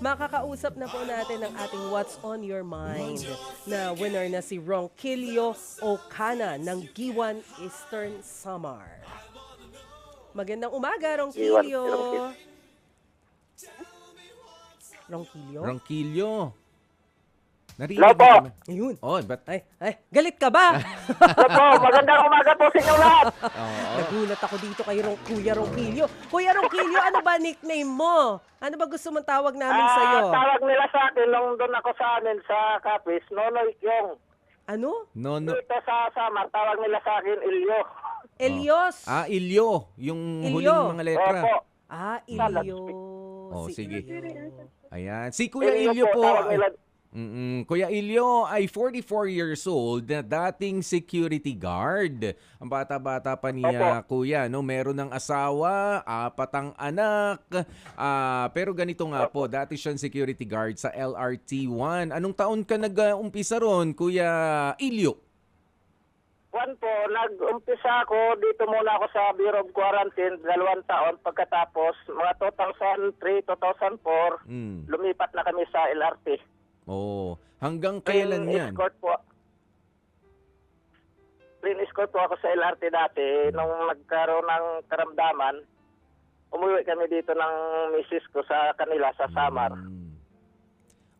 Makakausap na po natin ang ating What's on Your Mind na winner na si Ronquillo Ocana ng Giwan Eastern Samar. Magandang umaga, Ronquillo. Ronquillo? Ronquillo. Narinig Hello mo po. kami? Ayun. Oh, ba't? Ay, galit ka ba? Opo, magandang umaga po sa inyo lahat. Oo. Nagulat ako dito kay Kuya Ronquillo. Kuya Ronquillo, ano ba nickname mo? Ano ba gusto mong tawag namin sa'yo? Tawag nila sa akin nung doon ako sa amin sa Capiz, Nonoy Kyong. Ano? No. Dito sa Samar, tawag nila sa akin Ilyo. Elios? Ilyo. Yung Ilyo. huling mga letra. Opo. Ilyo. Oh, Si sige. Ilyo. Ayan. Si Kuya Ilyo po. tawag nila. Kuya Ilyo ay 44 years old na dating security guard. Ang bata-bata pa niya, Kuya, no? Meron ng asawa, 4 ang anak. Pero ganito nga po, dati siyang security guard sa LRT-1. Anong taon ka nag-umpisa ron, Kuya Ilyo? Juan po, nag-umpisa ako, dito muna ako sa Bureau of Quarantine, 2 taon. Pagkatapos, mga 2003, 2004, lumipat na kami sa LRT. Oh, hanggang kailan yan? Clean escort po ako sa LRT dati. Nung nagkaroon ng karamdaman, umuwi kami dito ng misis ko sa kanila sa Samar.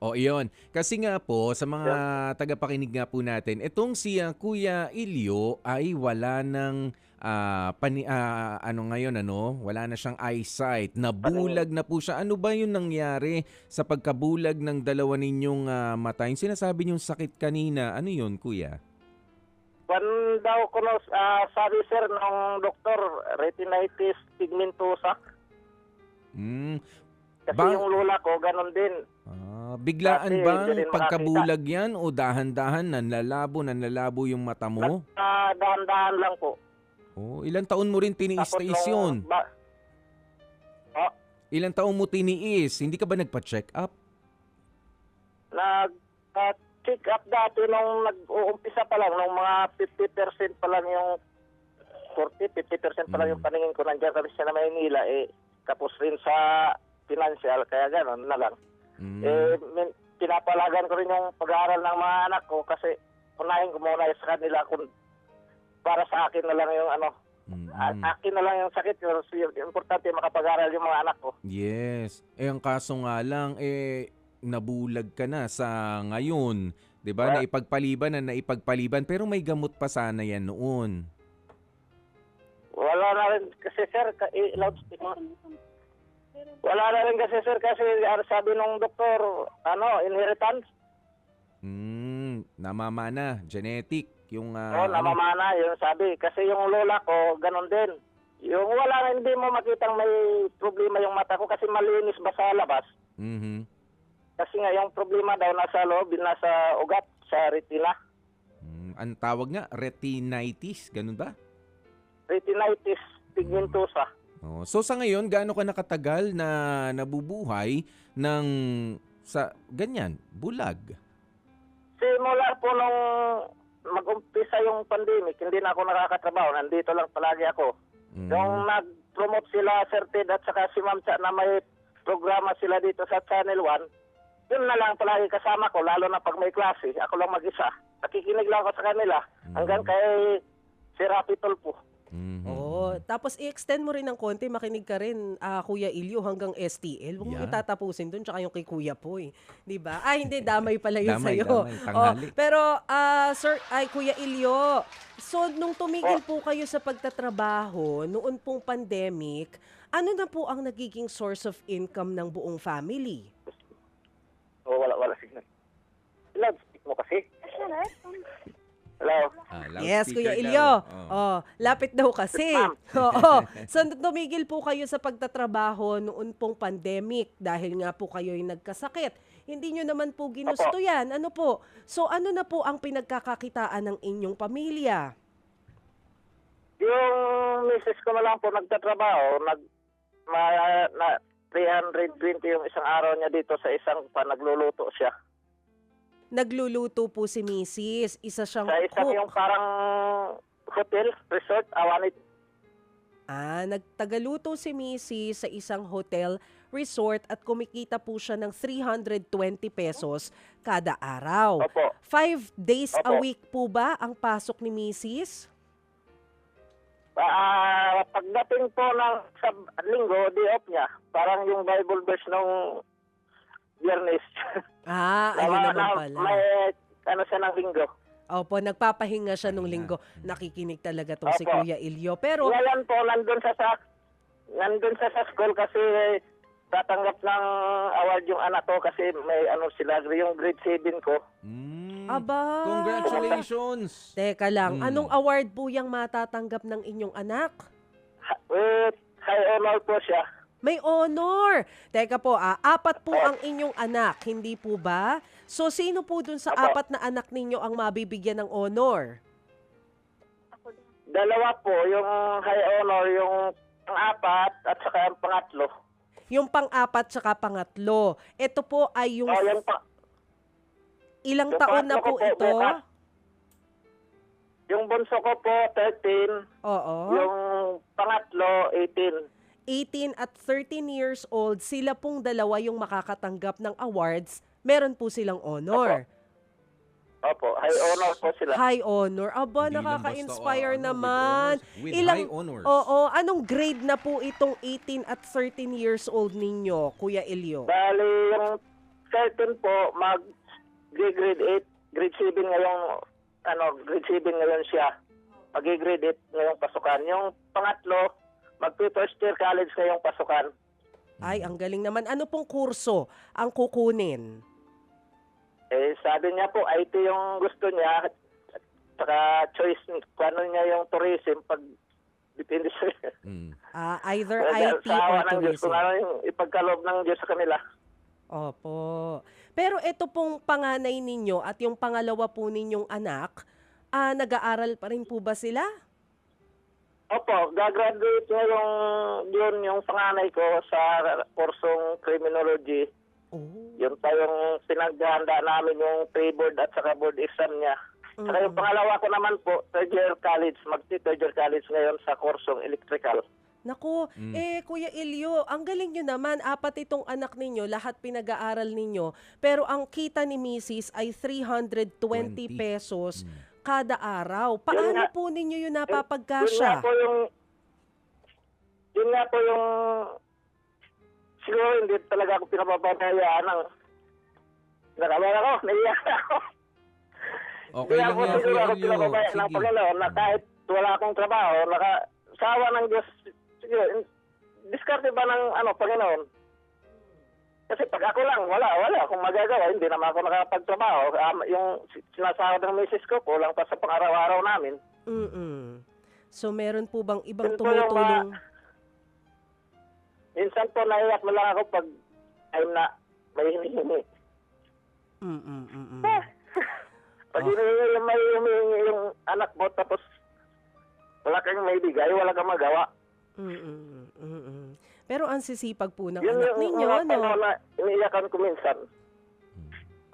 O, iyon. Kasi nga po, sa mga tagapakinig nga po natin, itong si Kuya Ilyo ay wala ng wala na siyang eyesight. Nabulag na po siya. Ano ba yung nangyari sa pagkabulag ng dalawa ninyong mata? Yung sinasabi niyong sakit kanina, ano yun, Kuya? Daw ko sabi sir ng doktor, retinitis pigmentosa. Kasi yung lula ko, ganun din. Biglaan Dati, bang hindi rin pagkabulag yan o dahan-dahan nanlalabo yung mata mo? Dahan-dahan lang po. Oh, ilang taon mo rin tiniis-tiis yun? Ilang taon mo tiniis? Hindi ka ba nagpa-check up? Nag-check up dati nung nag-uumpisa pa lang, nung mga 50% pa lang yung 50% pa lang yung paningin ko nandiyan kami sa Maynila, tapos rin sa financial, kaya gano'n na lang. Pinapalagan ko rin yung pag-aaral ng mga anak ko kasi unahin ko muna sa kanila kung para sa akin na lang yung akin na lang yung sakit. Yung importante makapag-aral yung mga anak ko. Yes. Ang kaso nga lang, nabulag ka na sa ngayon. 'Di ba? Naipagpaliban pero may gamot pa sana yan noon. Wala na rin kasi sir, loudspeaker. Wala na rin kasi sir kasi sabi nung doktor, inheritance. Namamana, genetic. Yung namamana, yun sabi. Kasi yung lola ko, ganun din. Yung hindi mo makitang may problema yung mata ko kasi malinis ba sa labas. Kasi nga yung problema daw nasa loob, nasa ugat, sa retina. Ang tawag nga, retinitis, ganun ba? Retinitis pigmentosa. So sa ngayon, gaano ka nakatagal na nabubuhay ng sa ganyan, bulag? Simula po nung mag-umpisa yung pandemic, hindi na ako nakakatrabaho. Nandito lang palagi ako. Yung nag-promote sila, Sir Ted at saka si Ma'am Cha, na may programa sila dito sa Channel 1, yun na lang palagi kasama ko, lalo na pag may klase. Ako lang mag-isa. Nakikinig lang ako sa kanila hanggang kay si Rapi Tulpo. Tapos i-extend mo rin ng konti, makinig ka rin, Kuya Ilyo, hanggang STL. Huwag mo itatapusin dun, tsaka yung kay Kuya Poy. Diba? Hindi, damay pala yun sa'yo. Pero, Kuya Ilyo, so nung tumigil po kayo sa pagtatrabaho, noon pong pandemic, ano na po ang nagiging source of income ng buong family? Wala signal. Loudspeak mo kasi. Hello? Yes, Kuya Ilyo. Lapit daw kasi. So, tumigil po kayo sa pagtatrabaho noon pong pandemic dahil nga po kayo'y nagkasakit. Hindi nyo naman po ginusto yan. Ano po? So, ano na po ang pinagkakakitaan ng inyong pamilya? Yung misis ko na lang po nagtatrabaho. 320 yung isang araw niya dito sa isang nagluluto siya. Nagluluto po si Mrs. Isa siyang sa isang cook. yung parang hotel, resort, awanit. Nagtagaluto si Mrs. sa isang hotel resort at kumikita po siya ng 320 pesos kada araw. Opo. 5 days a Opo. week po ba ang pasok ni Mrs.? Pagdating po ng sa linggo, day off niya. Parang yung Bible verse nung Biyernes. Ayun naman pala. May siya ng linggo. Opo, nagpapahinga siya nung linggo. Nakikinig talaga tong si Opo. Kuya Ilyo. Pero, Ngayon po, nandun sa school kasi tatanggap ng award yung anak ko kasi may sila, yung grade 7 ko. aba, Congratulations! teka lang, anong award po yung matatanggap ng inyong anak? With high honor po siya. May honor. Teka po, 4 po ang inyong anak, hindi po ba? So, sino po dun sa 4 na anak ninyo ang mabibigyan ng honor? 2 po, yung high honor, yung pang-4 at saka yung pangatlo. Yung pang-4 tsaka pangatlo. Ito po ay yung... ilang yung taon na pangatlo po ko ito? bukas. Yung bunso ko po, 13. Oo. Yung pangatlo, 18. 18 at 13 years old, sila pong dalawa yung makakatanggap ng awards. Meron po silang honor. Opo, high honor po sila. High honor. Aba, Hindi lang nakaka-inspire basta, naman. with high honors. Oo, anong grade na po itong 18 at 13 years old ninyo, Kuya Ilyo? Bali, yung 13 po, mag-grade 8, grade 7 ngayong, grade 7 ngayon siya. Mag-grade 8 ngayong pasukan. Yung pangatlo, mag-first year college ngayong pasukan. Ay, ang galing naman. Ano pong kurso ang kukunin? Sabi niya po, IT yung gusto niya, saka choice, niya yung tourism, depende sa Either IT or ng Diyos, tourism. kung yung ipagkaloob ng Diyos sa kanila. Opo. Pero ito pong panganay ninyo at yung pangalawa po ninyong anak, nag-aaral pa rin po ba sila? Opo, gagraduate yun yung panganay ko sa kursong criminology. Yun pa yung pinaghahanda namin yung pre-board at saka board exam niya. Saka yung pangalawa ko naman po, third year college, third year college ngayon sa kursong electrical. Naku, Kuya Ilyo, ang galing nyo naman. 4 itong anak ninyo, lahat pinag-aaral ninyo. Pero ang kita ni Mrs. ay 320 pesos kada araw. Paano po ninyo yun napapagkasya? Yun nga po yung siguro hindi talaga ako pinapapanayaan ng nakawala ko, naiyak ako. Okay lang yan, Kuya Ilyo. Ng Panginoon na kahit wala akong trabaho, nakasawa ng Diyos, siguro, diskarte ba ng Panginoon? Kasi pag ako lang, wala akong magagawa, hindi naman ako nakapagtrabaho. Yung sinasahod ng misis ko, kulang pa sa pang-araw-araw namin. So meron po bang ibang tumutulong? Minsan po naiyak na lang ako pag time na may hinihingi. Pag may humihingi yung anak mo tapos wala kang may bigay, wala kang magawa. Pero ang sisipag po ng yun anak ninyo, na iniiyakan ko minsan.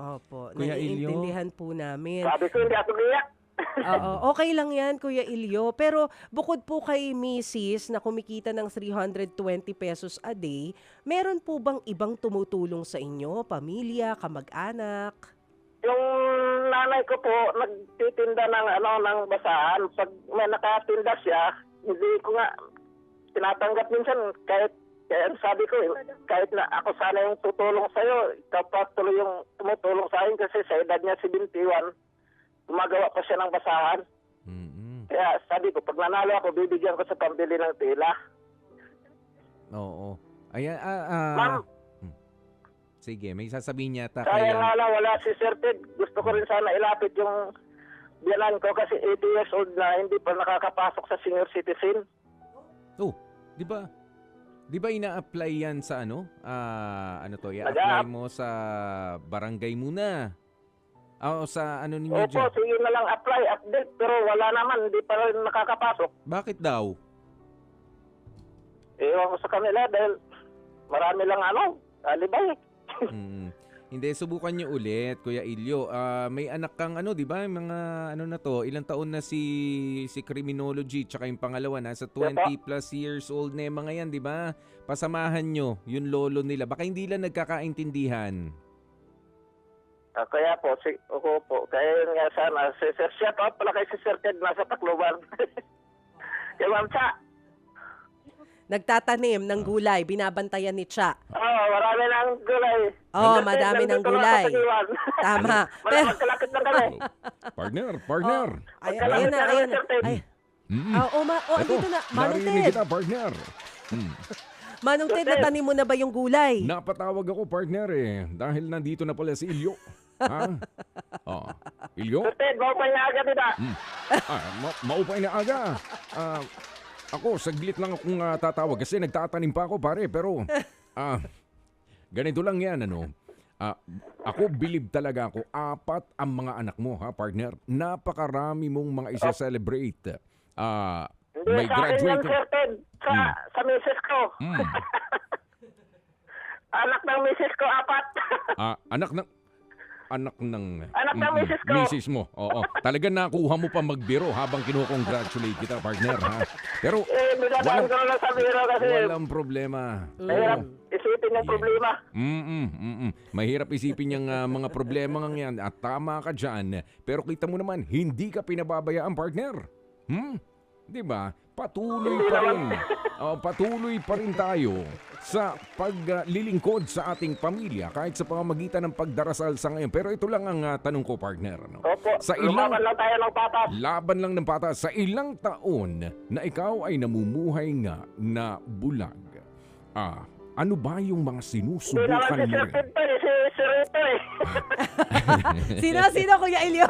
Opo, Kuya Ilyo, naiintindihan po namin. Sabi ko, hindi ako iyak. Oo, okay lang yan, Kuya Ilyo. Pero bukod po kay Mrs. na kumikita ng 320 pesos a day, meron po bang ibang tumutulong sa inyo? Pamilya, kamag-anak? Yung nanay ko po, nagtitinda ng basahan. Pag may nakatinda siya, hindi ko nga tinatanggap minsan kahit sabi ko, kahit na ako sana yung tutulong sa'yo, ikaw pa tuloy yung tumutulong sa akin kasi sa edad niya 71, gumagawa pa siya ng basahan. Kaya sabi ko, pag nanalo ako, bibigyan ko sa pambili ng tela. Oo. Ayan, Ma'am, sige, may sasabihin niya ta kaya nga lang, wala si Sir Ted. Gusto ko rin sana ilapit yung biyanan ko kasi 80 years old na, hindi pa nakakapasok sa senior citizen. Oh, di ba? Di ba ina-apply yan sa i-apply mo sa barangay muna? Sa ninyo Opo, dyan? sige na lang apply, update, pero wala naman, hindi pa rin nakakapasok. Bakit daw? Ewan ko sa kanila dahil marami lang alibay. Hindi, subukan niyo ulit, Kuya Ilyo. May anak kang di ba? Mga na to, ilang taon na si criminology, tsaka yung pangalawa nasa 20 plus years old na yung mga yan, di ba? Pasamahan nyo yung lolo nila. Baka hindi lang nagkakaintindihan. Kaya po, ako po. Kaya nga sana, si Sir Siya pa pala kay si Sir Ted nasa Tacloban. Kaya Ma'am Cha. Nagtatanim ng gulay, binabantayan ni Cha. Marami ng gulay. Madami ng gulay. Tama. Pero magkalakit na kami. Partner. Ayan na. Andito na. Manong Narinig Ted. kita, partner. Manong Ted, natanim mo na ba yung gulay? Napatawag ako, partner dahil nandito na pala si Ilyo. Ha? Ilyo? Sir Ted, maupay na agad dito. Maupay na aga. Ako, saglit lang akong tatawag kasi nagtatanim pa ako, pare. Pero, ganito lang yan, ako, bilib talaga ako. 4 ang mga anak mo, ha, partner? Napakarami mong mga isa-celebrate. Hindi May sa akin yan, graduating. Sir Ted. Sa misis ko. Anak ng misis ko, 4. Anak ng misis ko. misis mo. Oo. Talaga nakuha mo pa magbiro habang kino-congratulate kita, partner, ha? Pero Binadaan ko na lang sa biro kasi walang problema. mahirap isipin yung problema. Mahirap isipin yung mga problema ng yan at tama ka dyan. Pero kita mo naman, hindi ka pinababayaan, partner. Di ba? Patuloy pa rin. Patuloy pa rin tayo sa paglilingkod sa ating pamilya kahit sa pamamagitan ng pagdarasal sa ngayon. Pero ito lang ang tanong ko, partner. Opo, lumaban lang tayo ng patas. Laban lang ng patas. Sa ilang taon na ikaw ay namumuhay nga na bulag, ano ba yung mga sinusubukan mo rin? Hindi naman si Sir Ted to si Sir Rito Sino, Kuya Ilyo?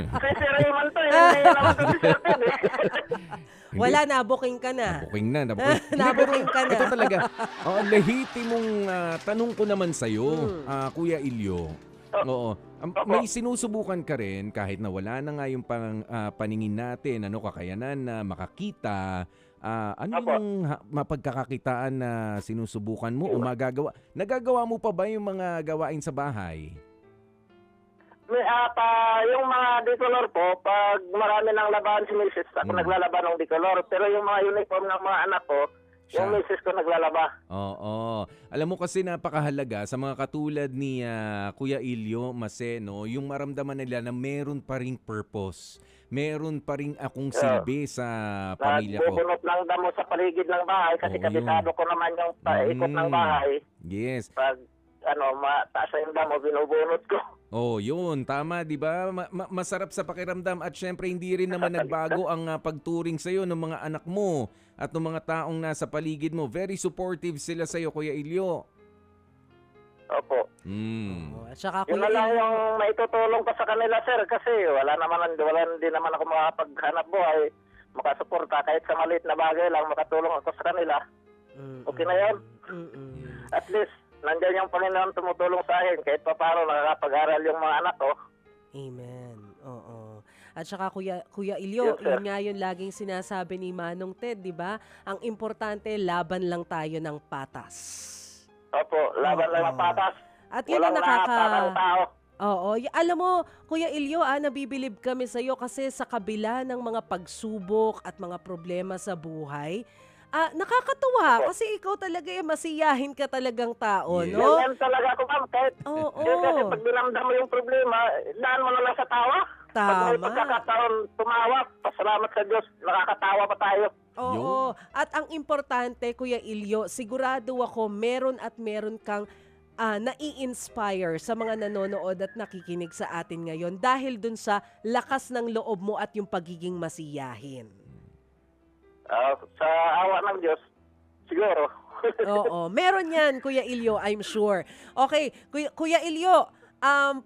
Si Sir Raymond to hindi naman to si Sir Ted Wala, nabuking ka na. Nabuking ka na. Ito talaga, lehitimong tanong ko naman sa'yo, Kuya Ilyo. Oo. May sinusubukan ka rin kahit na wala na nga yung paningin natin, kakayanan na makakita. Ano yung mapagkakakitaan na sinusubukan mo o magagawa? Nagagawa mo pa ba yung mga gawain sa bahay? Yung mga decolor po, pag marami ng labahan si Mrs. ako naglalaba ng decolor. Pero yung mga uniform ng mga anak ko, yung Mrs. ko naglalaba. Oo. Alam mo kasi napakahalaga sa mga katulad ni Kuya Ilyo Maceno, yung maramdaman nila na meron pa ring purpose. Meron pa ring akong silbi sa pamilya ko. Nagbubunot ng damo sa paligid ng bahay kasi kabisado ko naman yung paikot ng bahay. Yes. Pag mataas na yung damo, binubunot ko. Yun. Tama, di ba? Masarap sa pakiramdam at syempre hindi rin naman nagbago ang pagturing sa'yo ng mga anak mo at ng mga taong nasa paligid mo. Very supportive sila sa'yo, Kuya Ilyo. Opo. At saka, Yun na lang yung maitutulong ko sa kanila, sir, kasi hindi naman ako makapaghanap buhay, makasuporta kahit sa maliit na bagay lang, makatulong ako sa kanila. Okay na yun? At least, nandiyan yung Panginoon tumutulong sa akin kahit pa paano nakakapag-aral yung mga anak ko. Amen. Oo. At saka Kuya Ilyo, Yes, yun nga yun laging sinasabi ni Manong Ted, di ba? Ang importante, laban lang tayo ng patas. Opo, laban lang ang patas. At yun ang Walang tao. Oo. Alam mo, Kuya Ilyo, nabibilib kami sa'yo kasi sa kabila ng mga pagsubok at mga problema sa buhay, nakakatuwa kasi ikaw talaga masiyahin ka talagang tao, Yes. no? Yan talaga ako, ma'am. Kahit kasi pag dinamdam mo yung problema, daan mo na lang sa tawa. Pag may Tama. pagkakataon tumawa, pasalamat sa Diyos, nakakatawa pa tayo. Oo. At ang importante, Kuya Ilyo, sigurado ako meron kang nai-inspire sa mga nanonood at nakikinig sa atin ngayon dahil dun sa lakas ng loob mo at yung pagiging masiyahin. Sa awa ng Diyos, siguro. Oo. Meron yan, Kuya Ilyo, I'm sure. Okay, Kuya Ilyo,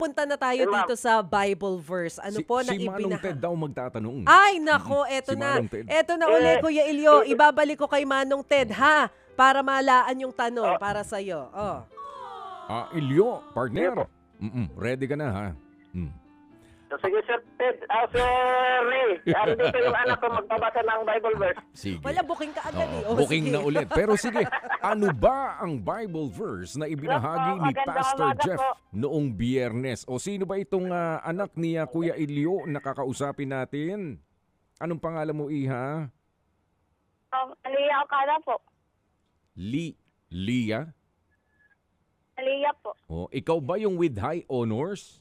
punta na tayo dito sa Bible verse. Ano po na Si Manong Ted daw magtatanong. Ay, nako, eto Si na. Manong Ted. Eto na uli, Kuya Ilyo. Ibabalik ko kay Manong Ted, ha? Para malaan yung tanong para sa'yo. Ilyo, partner. Ready ka na, ha? Sige, Sir Ted. Sir Ray. Andito yung anak ko magbabasa ng Bible verse. Sige. Wala, booking ka agad eh. Booking Sige. na ulit. Pero sige, ano ba ang Bible verse na ibinahagi ni Magandang Pastor umaga Jeff po. noong Biyernes? O sino ba itong anak ni Kuya Ilyo na kakausapin natin? Anong pangalan mo, Iha? Aliyah Okada po. Lia? Aliyah po. Ikaw ba yung with high honors?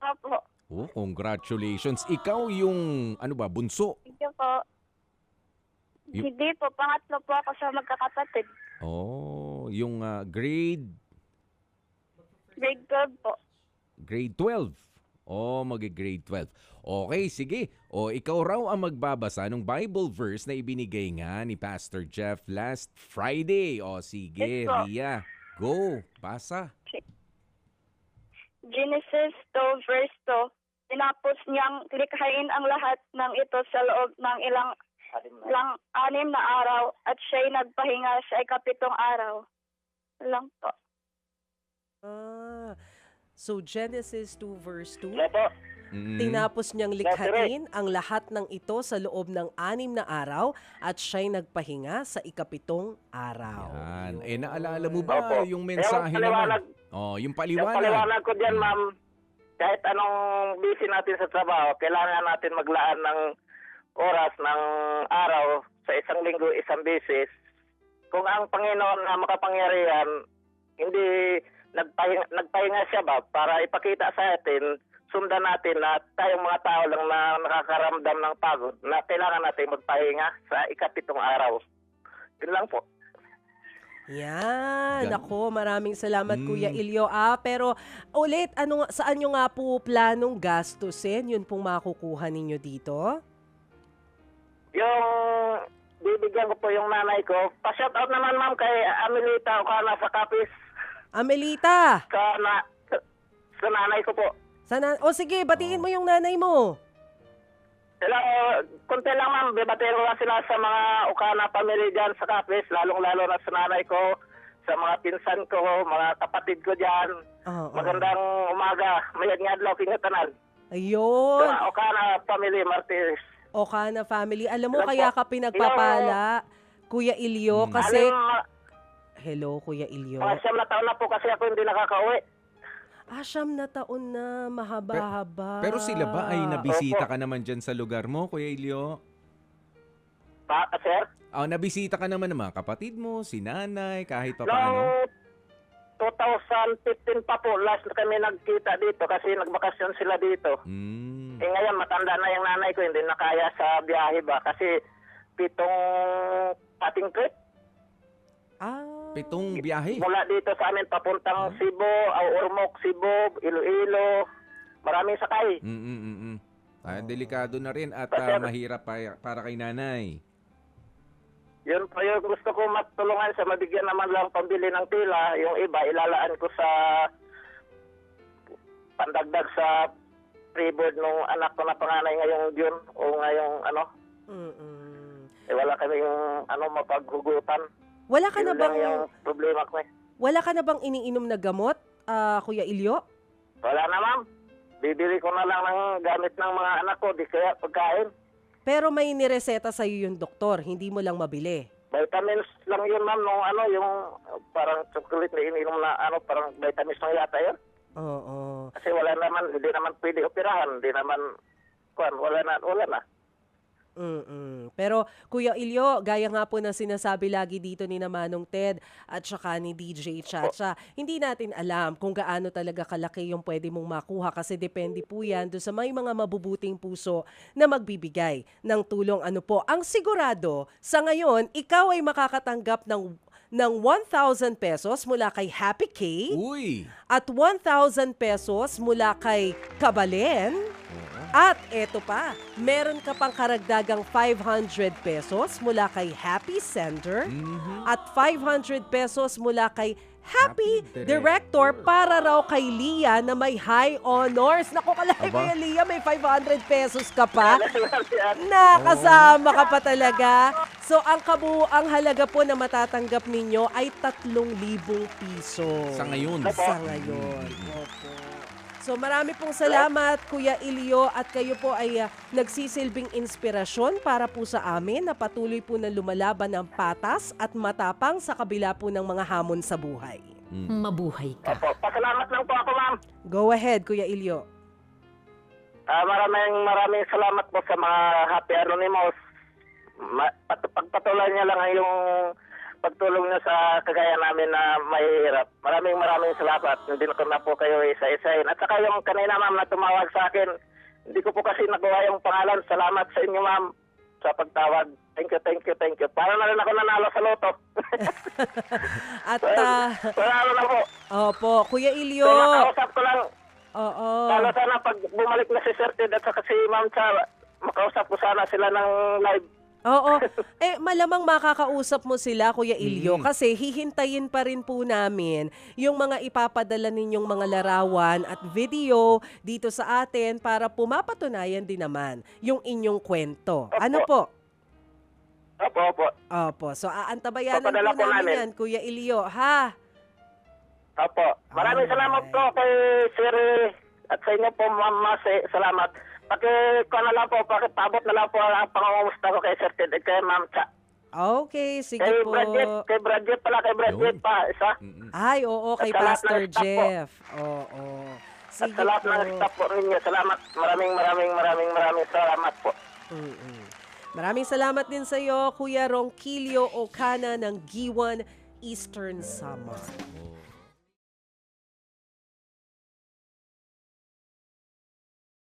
Opo. Congratulations. Ikaw yung, bunso? Thank you po. Hindi po, pangatlo po ako sa magkakapatid. Yung grade 12 po. Grade 12. Grade 12. Okay, sige. Ikaw raw ang magbabasa ng Bible verse na ibinigay nga ni Pastor Jeff last Friday. Sige, Yes, po. Ria. Go, basa. Genesis 2 verse 2. Tinapos niyang likhain ang lahat ng ito sa loob ng ilang 6 na araw at siya'y nagpahinga sa ikapitong araw. Lang po. So Genesis 2 verse 2. Opo. Tinapos niyang likhain ang lahat ng ito sa loob ng 6 na araw at siya'y nagpahinga sa ikapitong araw. Yan. Naalala mo ba Opo. yung mensahe naman? Yung Yung paliwanag. paliwanag ko dyan, ma'am, kahit anong busy natin sa trabaho, kailangan natin maglaan ng oras ng araw sa isang linggo, isang beses. Kung ang Panginoon na makapangyarihan, hindi nagpahinga siya ba para ipakita sa atin, sundan natin na tayong mga tao lang na nakakaramdam ng pagod, na kailangan natin magpahinga sa ikapitong araw. Yun lang po. Yan. Ako, maraming salamat Kuya Ilyo. Pero ulit, saan nyo nga po planong gastusin? Yun pong makukuha ninyo dito? Yung bibigyan ko po yung nanay ko. Pa-shout out naman, ma'am, kay Amelita Ocana sa Kapis. Amelita! Sa nanay ko po. Sige, batiin mo yung nanay mo. Sila, konti lang, ma'am. Bibatiin ko lang sila sa mga Ocana family dyan sa Kapis, lalong-lalo na sa nanay ko, sa mga pinsan ko, mga kapatid ko dyan. Magandang umaga. Mayad nga adlaw kingatanan. Ayun. Sa Ocana family, Martires. Ocana family. Alam mo, kaya ka pinagpapala, Kuya Ilyo, kasi... Hello, Kuya Ilyo. Mga 7 na taon na po kasi ako hindi nakakauwi. 7 na taon na, mahaba-haba. Pero sila ba ay nabisita ka naman dyan sa lugar mo, Kuya Ilyo? Sir? Nabisita ka naman ng mga kapatid mo, si nanay, kahit pa Noong paano? 2015 pa po, last na kami nagkita dito kasi nagbakasyon sila dito. Ngayon, matanda na yung nanay ko, hindi na kaya sa biyahe ba? Kasi 7 pating trip. 7 biyahe? Mula dito sa amin, papuntang Cebu, Ormoc, Cebu, Iloilo, maraming sakay. Delikado na rin at mahirap para kay nanay. Yun po yung gusto ko matulungan sa mabigyan naman lang pambili ng tila. Yung iba, ilalaan ko sa pandagdag sa freeboard nung anak ko na panganay ngayong June o ngayong wala kami yung mapaghugutan. Wala ka na bang yung problema ko Wala ka na bang iniinom na gamot, Kuya Ilyo? Wala na, ma'am. Bibili ko na lang ng gamit ng mga anak ko, di kaya pagkain. Pero may nireseta sa iyo yung doktor, hindi mo lang mabili. Vitamins lang yun, ma'am, nung yung parang chocolate na ininom na parang vitamins lang yata yun. Oo. Kasi wala naman, hindi naman pwede operahan, hindi naman wala na. Pero Kuya Ilyo, gaya nga po na sinasabi lagi dito ni Manong Ted at saka ni DJ Chacha, hindi natin alam kung gaano talaga kalaki yung pwede mong makuha kasi depende po yan doon sa may mga mabubuting puso na magbibigay ng tulong. Ang sigurado, sa ngayon, ikaw ay makakatanggap ng 1,000 pesos mula kay Happy K. Uy! At 1,000 pesos mula kay Kabalen. At eto pa, meron ka pang karagdagang 500 pesos mula kay Happy Sender at 500 pesos mula kay Happy Director para raw kay Lia na may high honors. Naku, kalaki kaya Lia, may 500 pesos ka pa. Nakasama ka pa talaga. So, ang halaga po na matatanggap ninyo ay 3,000 piso. Sa ngayon. Sa ngayon. Opo. So marami pong salamat Kuya Ilyo at kayo po ay nagsisilbing inspirasyon para po sa amin na patuloy po na lumalaban ng patas at matapang sa kabila po ng mga hamon sa buhay. Mabuhay ka. Opo, pasalamat lang po ako, ma'am. Go ahead Kuya Ilyo. Maraming salamat po sa mga Happy Anonymous. Pagpatuloy niya lang yung pagtulong niya sa kagaya namin na mahihirap. Maraming salamat. Hindi ko na po kayo isa-isahin. At saka yung kanina, ma'am, na tumawag sa akin, hindi ko po kasi nagawa yung pangalan. Salamat sa inyo, ma'am, sa pagtawag. Thank you. Para na rin ako nanalo sa loto. At Nanalo na po. opo, Kuya Ilyo. So, nakausap ko lang. Oo. Sana pag bumalik na si Sir Ted at saka si Ma'am Cha, makausap ko sana sila ng live. Oo. Malamang makakausap mo sila, Kuya Ilyo, kasi hihintayin pa rin po namin yung mga ipapadala ninyong mga larawan at video dito sa atin para pumapatunayan din naman yung inyong kwento. Ano po? Opo. Opo. So, aantabayanan Papadala po po namin namin. yan, Kuya Ilyo, ha? Opo. Maraming salamat po kay Sir at sa inyo po, Ma'am Mase. Salamat. Pakipabot na lang po ang pangungumusta ko kay Sir Ted at kay Ma'am Cha. Okay, sige Kay po. Bradjet pa, isa. Ay, oo, kay At sa lahat Pastor ng staff po. Jeff. Oo. At Sige sa lahat ng po. staff po ninyo, salamat. Maraming salamat po. Maraming salamat din sa iyo, Kuya Ronquillo Ocana ng Giwan Eastern Samar.